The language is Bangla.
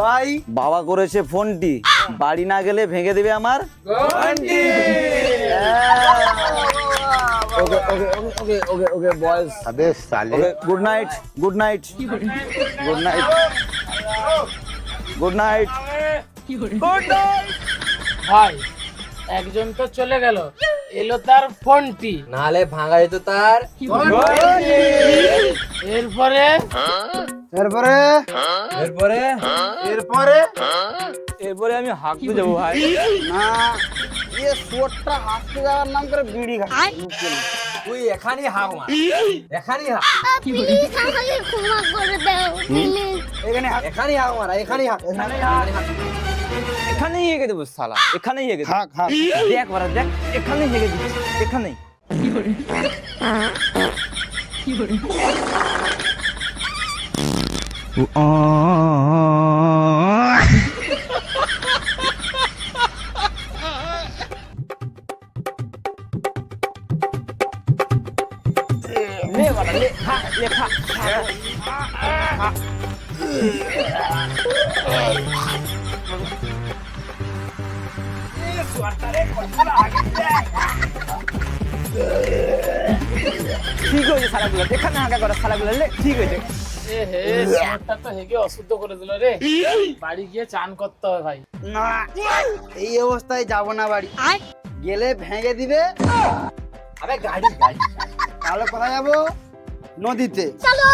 ভাই বাবা করেছে ফোনটি, বাড়ি না গেলে ভেঙে দেবে আমার ঘন্টি। ওকে ওকে ওকে ওকে ওকে বয়েজ, अबे साले okay good night, good night, good night, good night, good night. ভাই একজন তো চলে গেল, এলো তার ফোনটি, নালে ভাঙা যেত তার এরপরে এরপরে এরপরে এরপরে এরপরে আমি হাঁকতে যাবো ভাই। না, ये শোটটা হাঁটতে যাওয়ার নাম করে বিড়ি খায়। তুই এখানেই হাঁক মার, এখানেই হাঁক, প্লিজ আমাকে ক্ষমা করে দাও প্লিজ। এখানে হাঁক, এখানেই হাঁক মার, এখানেই হাঁক, এখানেই হাঁক। এখানেই হেগে দেবো শালা, এখানেই হেগে দেবো। হাঁক হাঁক। দেখ বারা দেখ, এখানেই হেগে দিচ্ছি, এখানেই। লে বারা লে, হাঁক, লে হাঁক, হাঁক। ঠিক হয়েছে শালাগুলো, এখানে হাঁকা করে শালাগুলো, লে ঠিক হয়েছে। এ হে শহরটা তো হেগে অশুদ্ধ করে দিল রে, বাড়ি গিয়ে চান করতে হবে ভাই। না, এই অবস্থায় যাব না বাড়ি, গেলে ভেঙে দিবে। আবে গাড়ি গাড়ি তাহলে কোথায় যাবো? নদীতে। চলো